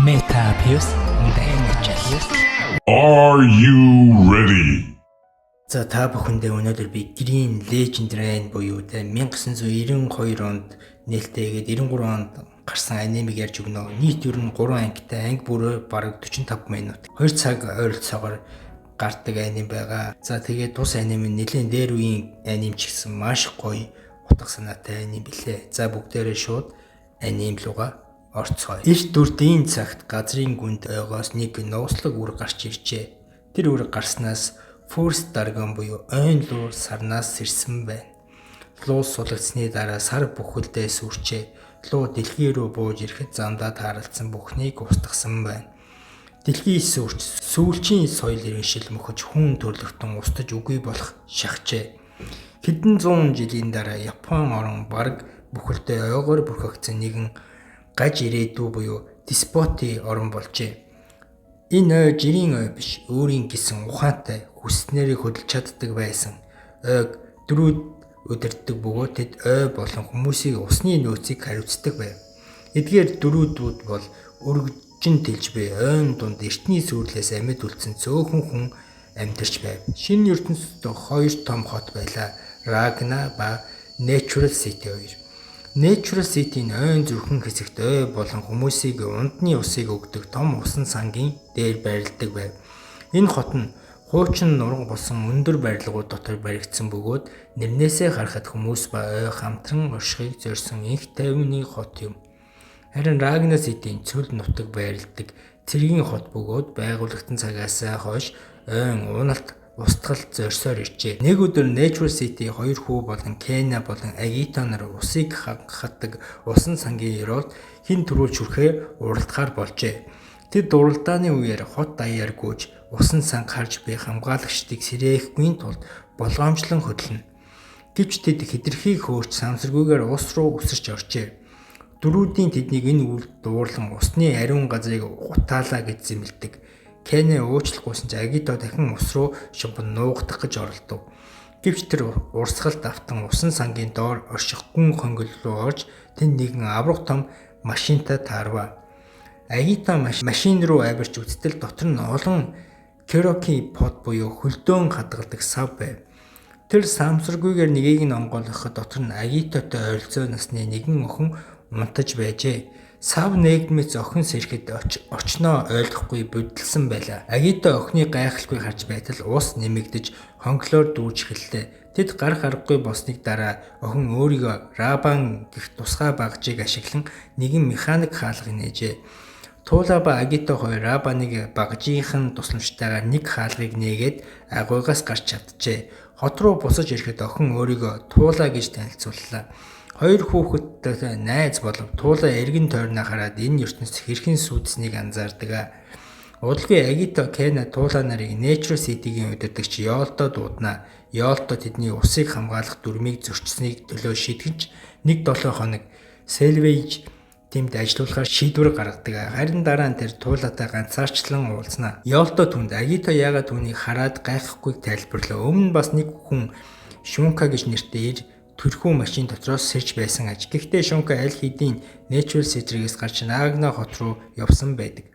Metapius Danichus. Are you ready? За та бүхэндээ өнөөдөр би Green Legend Rain буюу 1992 онд нээлттэйгээд 93 онд гарсан анимыг ярьж өгнө. Нийт ер нь 3 ангитай, анги бүрөө бараг 45 минут. 2 цаг ойролцоогоор гардаг аним байгаа. За тэгээд тус аним нь нэлээд дээр үеийн аним ч гэсэн маш гоё, утга санаатай аним билээ. За бүгдээрээ шууд аним руугаа орцгоё. Эрт дүрдийн цагт газрын гүнд ойгоос нэг нууцлаг үр гарч иржээ. Тэр үр гарснаас First Dragon буюу ойн луу сарнаас сэрсэн байна. Луу сулагдсны дараа сар бүхэлдээ сүрчээ. Луу дэлхий рүү бууж ирэхэд замдаа тааралцсан бүхнийг устгасан байна. Дэлхий сүрч сүүлчийн соёл иргэншил мөхөж хүн төрлөختөн устж үгүй болох шахжээ. Хэдэн зуун жилийн дараа Япон орон бараг бүхэлдээ ойгоор бүрхэгдсэн нэгэн гаж ирээдүй буюу деспоти орон болжээ. Энэ ой жирийн ой биш, өөрийн гэсэн ухаантай хүснээрээ хөдөлж чаддаг байсан. Ойг дөрүүд удирддаг бөгөөд тэд ой болон хүмүүсийн усны нөөцийг хариуцдаг байв. Эдгээр дөрүүдүүд бол өргөжин тэлж буй ойн дунд эртний сүрлээс амьд үлдсэн цөөхөн хүн амьдарч байв. Шинэ ертөнцид хоёр том хот байлаа. Ragna ба Natural City хоёр. Natural City-ийн ойн зүрхэн хэсэгт ой болон хүмүүсийг ундны усыг өгдөг том усан сангийн дээр байрладаг байв. Энэ хот нь хуучин нурга болсон өндөр барилгууд дотор баригдсан бөгөөд нэрнээсээ харахад хүмүүс ба ой хамтран оршихыг зорьсон их тайвны хот юм. Харин Ragna City-ийн цөл нутаг байрладаг цэргийн хот бөгөөд байгуулагдсан цагаас хойш ойн уналт устгал зорьсоор иржээ. Нэг өдөр Natural City хоёр хүү болон Кена болон Агито нар усыг хангахдаг усан сангийн ёроолд хин төрүүлж хүрэхээр уралдахаар болжээ. Тэд уралдааны үеэр хот даяар гүйж усан санг харж буй хамгаалагчдыг сэрээхгүй тулд болгоомжлон хөдлөнө. Гэвч тэд хэтэрхий хөөрч самсаргүйгээр ус руу үсэрч оржээ. Дөрүүдийн тэднийг энэ үйл дуурлан усны ариун газрыг гутаалаа гэж зэмлдэг. Кенэ уучлахгүйсэн ч Агито дахин ус руу шумбан нуугдах гэж оролдов. Гэвч тэр урсгалд автан усан сангийн доор орших гүн хонгол руу орж тэнд нэгэн аврах том машинтай таарва. Агито машин руу авирч үзтэл дотор нь олон Cherokee pod буюу хөлдөөн хадгалдаг сав байв. Тэр самсаргүйгээр нэгийг нь онгойлгоход дотор нь Агитотой ойролцоо насны нэгэн охин унтаж байжээ. Сав нэгдмэц охин сэрэхэд очноо ойлгохгүй будилсан байлаа. Агито охины гайхалгүй харж байтал ус нэмэгдэж хонглоор дүүж эхэллээ. Тэд гар харахгүй болсныг дараа охин өөрийгөө Рабан гэх тусгай багжийг ашиглан нэгэн механик хаалгыг нээжээ. Тула ба Агито хоёр Рабаныг багжийнхэн тусламжтайгаар нэг хаалгыг нээгээд агуйгаас гарч чаджээ. Хот руу бусаж ирэхэд охин өөрийгөө Тула гэж танилцууллаа. Хоёр хүүхэдтэй найз болов Тула эргэн тойрноо хараад энэ ертөнцид хэрхэн сүдснийг анзаардаг. Удалгүй Агито Кена Тула нарыг Natural City-гийн удирдагч Ёолто дуудана. Ёолто тэдний усыг хамгаалах дүрмийг зөрчсөнийг төлөө шийтгэж 1-7 хоног Salvage тэмд ажилуулахаар шийдвэр гаргадаг. Харин дараа нь тэр Тулатай ганцаарчлан уулзнаа. Ёолто түнд Агито яагаад түүнийг хараад гайхахгүйг тайлбарлав. Өмнө бас нэг хүн Шунка гэж нэртэй ир төрхүү машин дотроос сэрж байсан аж. Гэхдээ Шунка аль хэдийн Natural City-гээс гарч Ragna хот руу явсан байдаг.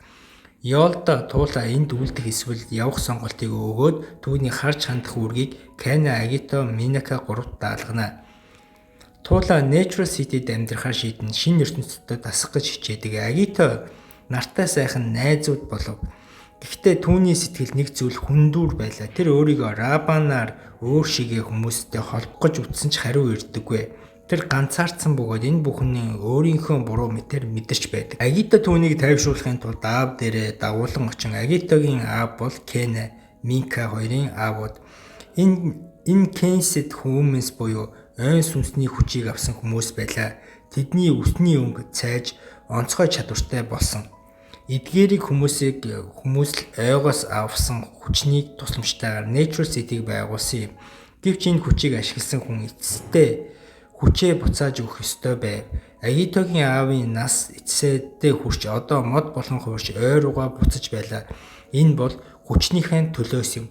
Ёолто Тула энд үлдэх эсвэл явах сонголтыг өгөөд түүний харж хандах үргийг Кена, Агито, Минака гуравт даалгана. Тула Natural City-д амьдрахаар шийдэн шинэ ертөнцөд дасах гэж хичээдэг. Агито нартай сайхан найзууд болов. Гэхдээ түүний сэтгэл нэг зүйл хүндүүр байлаа. Тэр өөрийгөө Рабанаар өөр шигээ хүмүүстэй холбогож үтсэн ч хариу ирдэггүй. Тэр ганцаардсан бөгөөд энэ бүхний өөрийнхөө буруу мэтэр мэдэрч байдаг. Агито түүнийг тайвшруулахын тулд аав дээрээ дагуулan очин. Агитогийн аав бол Кена, Минка хоёрын аавууд. Энэ Кенсэд хүмүүс буюу ойн сүнсний хүчийг авсан хүмүүс байлаа. Тэдний үсний өнгө цайж онцгой чадвартай болсон. Эдгээрийг хүмүүс ойгоос авсан хүчний тусламжтайгаар Natural City-г байгуулсан юм. Гэвч энэ хүчийг ашигласан хүн эцэстээ хүчээ буцааж өгөх ёстой байв. Агитогийн аавын нас эцсэдээ хүрч одоо мод болон хуурч ой руугаа буцаж байлаа. Энэ бол хүчнийхэн төлөөс юм.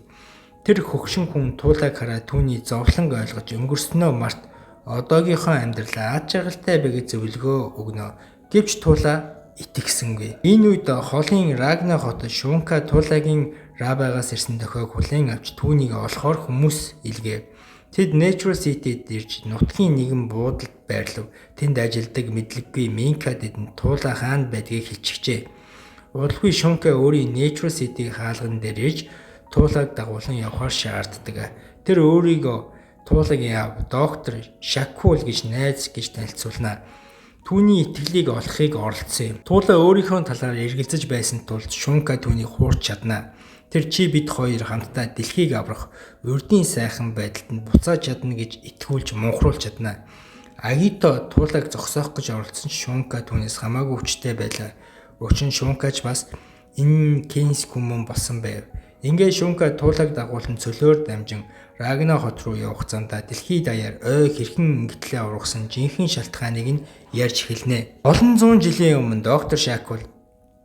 Тэр хөгшин хүн Тулаг хараад түүний зовлон ойлгож өнгөрснөө март одоогийнхоо амьдралаа аж аргалтай бэ гэж зөвлөгөө өгнө. Гэвч Тула итгэсэнгүй. Энэ үед холын Рагна хот Шунка Тулагийн Рабагаас ирсэн дохойг хүлээн авч түүнийг олохоор хүмүүс илгээв. Тэд Natural City-д ирж нутгийн нэгэн буудалд байрлав. Тэнд ажилдаг мэдлэггүй Минка тэдэнд Тула хаана байдгийг хэлчихжээ. Удалгүй Шунка өөрийн Natural City-ийн хаалган дээр ирж Тулаг дагуулan явахаар шаарддаг. Тэр өөрийгөө Тулагийн аав доктор Шакул гэж найз гэж танилцуулна. Түүний итгэлийг олохыг оролдсон юм. Тула өөрийнхөө талаар эргэлзэж байсан тул Шунка түүнийг хуурч чадна. Тэр чи бид хоёр хамтдаа дэлхийг аврах урдийн сайхан байдалд нь буцааж чадна гэж итгүүлж мунхруулж чадна. Агито Тулагийг зогсоох гэж оролдсон ч Шунка түүнээс хамаагүй хүчтэй байлаа. Учир нь Шункач бас энэ Кейнс хүмүүн болсон байв. Ингээд Шунка Тулагийг дагуулan цөлөөр дамжин Рагна хот руу явах замдаа дэлхийд даяар ой хэрхэн ингэтлээ ургасан жинхэнэ шалтгааныг нь ярьж эхэлнэ. Олон зуун жилийн өмнө доктор Шакул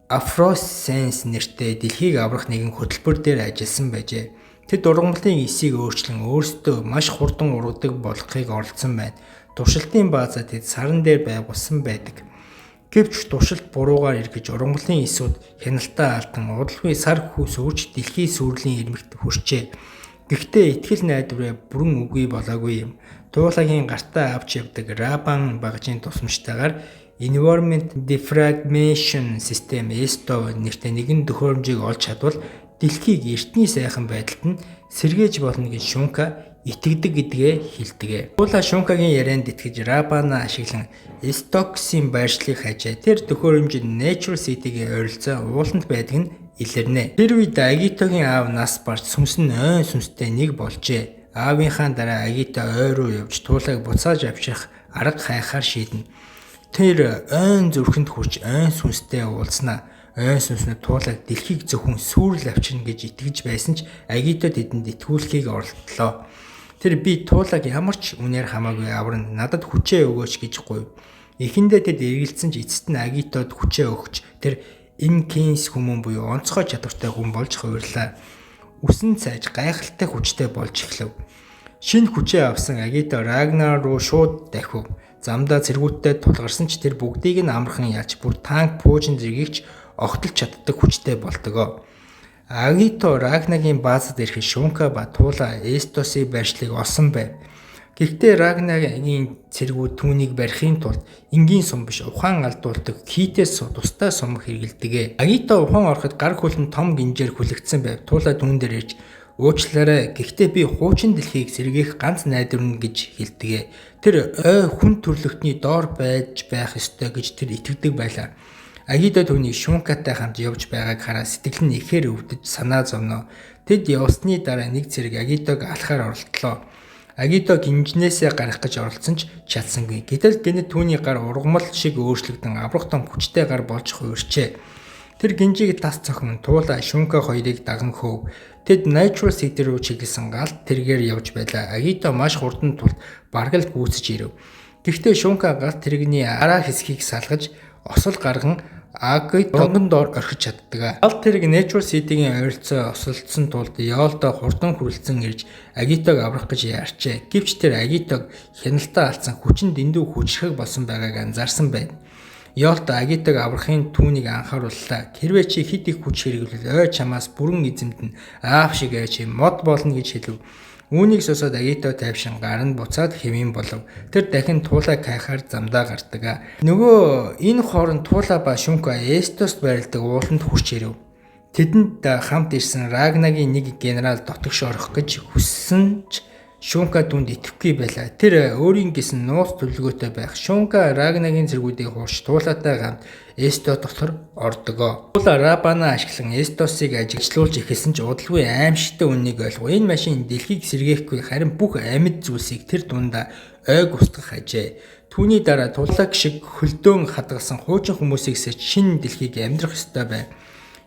Афросенс нэртэй дэлхийг аврах нэгэн хөтөлбөр дээр ажилласан байжээ. Тэд ургамлын эсийг өөрчлөн өөрсдөө маш хурдан ургадаг болохыг оролдсон байна. Туршилтын баазаа тэд саран дээр байгуулсан байдаг. Гэвч туршилт буруугаар эргэж ургамлын эсүүд хяналтаа алдан удалгүй сар хүү сүүж дэлхийн сүрлийн ирмэгт хүрчээ. Гэхдээ итгэл найдвараа бүрэн үгүй болоогүй юм. Тулагийн гартаа авч явдаг Рабан багжийн тусламжтайгаар Environment Defragmentation System ESTO нэртэй нэгэн төхөөрөмжийг олж чадвал дэлхийг эртний сайхан байдалд нь сэргээж болно гэж Шунка итгэдэг гэдгээ хэлдэг. Тула Шункагийн ярианд итгэж Рабана ашиглан Estoksin байршлыг хажээ. Тэр төхөөрөмжөнд Natural City-гийн ойролцоо ууланд байдаг нь илэрнэ. Тэр үед Агитогийн аав нас барж сүмс нь ой сүнстэй нэг болжээ. Аавынхаа дараа Агито ой руу явж Тулагийг буцааж авчрах арга хайхаар шийднэ. Тэр ойн зүрхэнд хүрч ойн сүнстэй уулзнаа. Ойн сүнс нь Тулагийг дэлхийг зөвхөн сүрэл авчирна гэж итгэж байсан ч Агито тэдэнд итгүүлэхийг оролдлоо. Тэр би Тулагийг ямар ч үнээр хамаагүй аварна, надад хүчээ өгөөч гэж гуйв. Эхэндээ тэд эргэлзсэн ч эцэст нь Агитод хүчээ өгч тэр энэ Кейнс хүмүүн буюу онцгой чадвартай хүн болж хувирлаа. Үсэн цайж гайхалтай хүчтэй болж эхлэв. Шинэ хүчээ авсан Агито Рагнар руу шууд дахив. Замдаа цэргүүттэй тулгарсан ч тэр бүгдийг нь амархан ялж бүр танк пуужин зэргийг ч огтолж чаддаг хүчтэй болдгоо. Агито Рагнагийн баазад ирэхэд Шунка ба Тула Эстосын байршлыг олсон байв. Гэхдээ Рагнагийн цэргүүд түүнийг барихын тулд энгийн сум биш ухаан алдуулдаг китээс тустай сум хэрэгэлдэг. Агито ухаан ороход гар хүлэн том гинжээр хүлэгдсэн байв. Тула түүн дээр ирж уучлаарай. Гэхдээ би хуучин дэлхийг сэргээх ганц найдварна гэж хэлдэг. Тэр ой хүн төрлөختний доор байж байх ёстой гэж тэр итгэдэг байлаа. Агито түүнийг Шункатай хамт явж байгааг хараа сэтгэл нь ихээр өвдөж санаа зовноо. Тэд явсны дараа нэг зэрэг Агитог алхахаар оролдлоо. Агито гинжнээсээ гарах гэж оролцсон ч чадсангүй. Гэтэл гэнэт түүний гар ургамал шиг өөрчлөгдөн аврах том хүчтэй гар болж хувирчээ. Тэр гинжийг тас цохин Тула Шунка хоёрыг даган хөөв. Тэд Natural City руу чиглэсэн галт тэргээр явж байлаа. Агито маш хурдан тулд бараг л гүйцэж ирэв. Гэхдээ Шунка галт тэрэгний араа хэсгийг салгаж осол гарган Агитогийн доор орхиж чаддаг. Галт тэрэг Natural City-гийн ойролцоо осолдсон тулд Ёолдо хурдан хүрэлцэн ирж Агитог аврах гэж яарчээ. Гэвч тэр Агитог хяналтаа алдсан хүчин дэндүү хүчрхэг болсон байгааг анзаарсан байна. Ёолдо Агитог аврахын түүнийг анхаарууллаа. Хэрвээ чи хэд их хүч хэрэглэвэл ой чамаас бүрэн эзэмд нь аав шиг айж мод болно гэж хэлв. Үүнийг сонсоод Агито тайвшин гар нь буцаад хэмээн болов. Тэр дахин Тулагийг хайхаар замдаа гардаг. Нөгөө энэ хооронд Тула ба Шунка Эстост байрладаг ууланд хүрч ирэв. Тэдэнд хамт ирсэн Рагнагийн нэг генерал дотогш орох гэж хүссэн ч Шунка түнд итгэхгүй байлаа. Тэр өөрийн гэсэн нууц төлөвлөгөөтэй байх. Шунка Рагнагийн зэргүүдийг хуурч Тулатай хамт Эсто дотор ордогоо. Тула Рабана ашиглан Эстосыг ажиглуулж эхэлсэн ч удалгүй аимшигтай үннийг ойлгов. Энэ машин дэлхийг сэргээхгүй харин бүх амьд зүйлсийг тэр дундаа ойг устгах ажээ. Түүний дараа Тулагийг шиг хөлдөөн хадгалсан хуучин хүмүүсийг сэж шинэ дэлхийг амьдрах ёстой байв.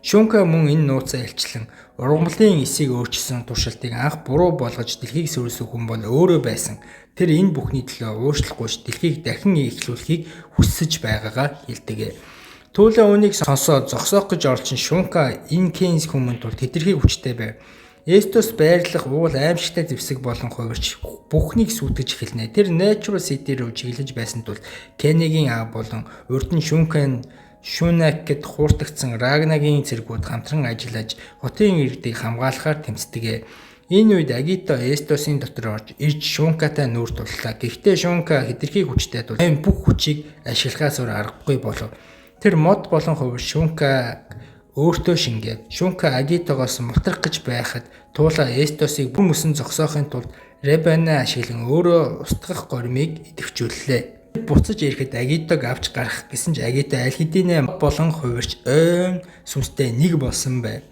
Шунка мөн энэ нууцаа илчлэн ургамлын эсийг өөрчилсөн туршилтыг анх буруу болгож дэлхийг сүрсэн хүн бол өөрөө байсан. Тэр энэ бүхний төлөө уушлахгүйч дэлхийг дахин эхлүүлэхийг хүсэж байгаагаа хэлдэг. Тула үүнийг сонсоод зогсоох гэж оролцсон Шунка энэ Кейнс хүмүүн тул тэтэрхий хүчтэй байв. Эстос байрлах уул аимшигтай зэвсэг болон хувирч бүхнийг сүйтгэж эхэлнэ. Тэр Natural City руу чиглэж байсан тул Кенегийн аав болон урд нь Шункан Шунак гэд хууртагдсан Рагнагийн цэргүүд хамтран ажиллаж хотын иргэдийг хамгаалахаар тэмцдэг. Энэ үед Агито Эстосын дотор орж ирж Шункатай нүүр туллаа. Гэхдээ Шунка хэтэрхий хүчтэй тул энэ бүх хүчийг ашиглахаас өөр аргагүй болов. Тэр мод болон хувир Шунка өөртөө шингээв. Шунка Агитогоос мутрах гэж байхад туула Эстосыг бүр мөсөн зогсоохын тулд Ребана ашиглан өөрөө устгах горимыг идэвхжүүллээ. Буцаж ирэхэд Агитог авч гарах гэсэн ч Агито аль хэдийнэ болон хувирч ойн сүнстэй нэг болсон байв.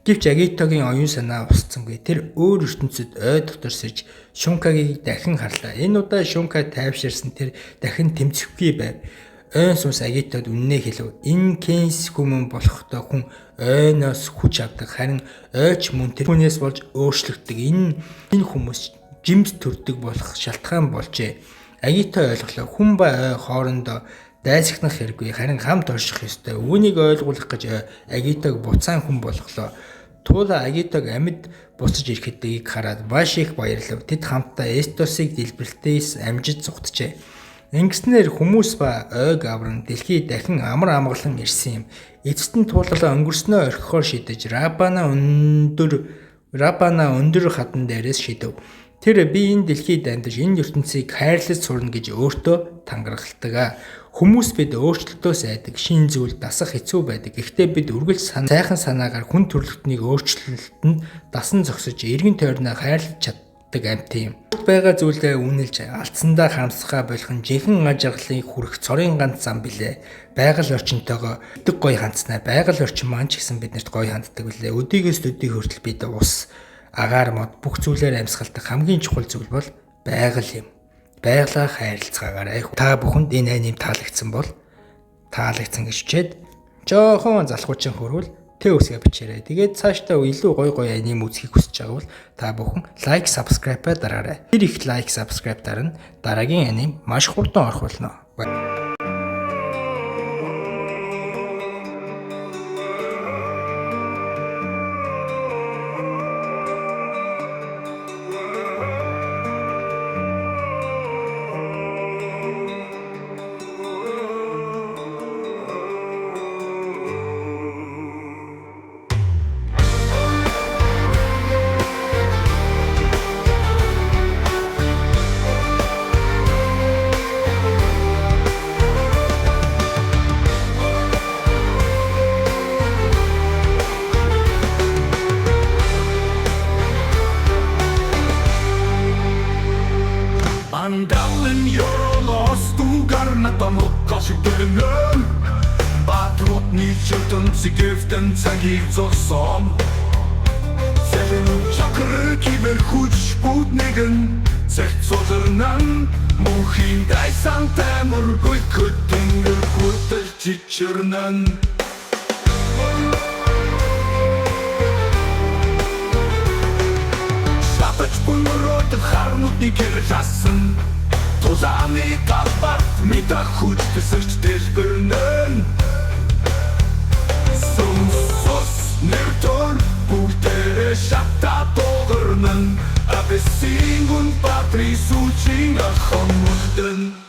Гэвч Агитогийн оюун санаа устсангүй. Тэр өөр ертөнцид ой дотор сэрж Шункагийг дахин харлаа. Энэ удаа Шунка тайвширсан тэр дахин тэмцэхгүй байв. Ойн сүнс Агитод үннээ хэлв. Энэ Кейс хүмүн болохтой хүн ойноос хүч авдаг. Харин ойч мөн тэр хүнээс болж өөрчлөгдөг. Энэ хүмүүс жимс төрдөг болох шалтгаан болжээ. Агито ойлголоо. Хүн ба ой хоорондоо дайсагнах хэрэггүй. Харин хамт орших ёстой. Үүнийг ойлгуулах гэж Агитог буцаан хүн болголоо. Туула Агитог амьд буцаж ирэхдгийг хараад маш их баярлав. Тэд хамтдаа Эстосыг дэлбэрэлтээс амжиж зугтжээ. Ингэснээр хүмүүс ба ой гавран дэлхий дахин амар амгалан ирсэн юм. Эцэст нь туулалаа өнгөрснөө орхихоор шийдэж Рабана өндөр хадан дээрээс шидэв. Тэр би энэ дэлхийд амьдарч энэ ертөнцийг хайрлаж сурна гэж өөртөө тангаргалдаг. Хүмүүс бид өөрчлөлтөөс айдаг, шин зүйл дасах хэцүү байдаг. Гэхдээ бид үргэлж сайхан санаагаар хүн төрөлхтнийг өөрчлөлтөнд дасан зогсож эргэн тойрноо хайрлаж чаддаг амьт юм. Байгаа зүйлээ үнэлж алдсандаа харамсахаа болох нь жинхэнэ аж аргалыг хүрэх цорын ганц зам билээ. Байгаль орчинтойгоо өдөг гоё хандснаа. Байгаль орчин маань ч гэсэн биднэрт гоё ханддаг билээ. Өдийгөөс өдий хүртэл бид ус агаар мод бүх зүйлээр амьсгалдаг хамгийн чухал зүйл бол байгаль юм. Байгалаа хайрлацгаагаарай. Та бүхэнд энэ аним таалагдсан бол таалагдсан гэж хүчээд жоохон залхуучин хөрвөл тэ үсгээ бичээрэй. Тэгээд цаашдаа илүү гоё гоё аним үзхийг хүсэж байгаа бол та бүхэн лайк, subscribe-аа дараарай. Тэр их лайк, subscribe дарна дараагийн аним маш хурдан орох болно. Andalen Eurolos dugarna тамуккаситэнэн Патротны чөтөн сигефтэн цагийг зогсон Сэлэн чакры кибер хүч буднэгэн Цэгцозэрнэн мөнхийн дайсан тамир гүйкөтэн Гүтэл чичэрнэн Харнуудны гэржасан Тузааны талбарт мэдах хүч төсөрч дэлбэрнэн Сүнсус нэртөр бүгдээрээ шатаа дуугарнэн Абэсингүн патри сүүчийн ахон мөлдэн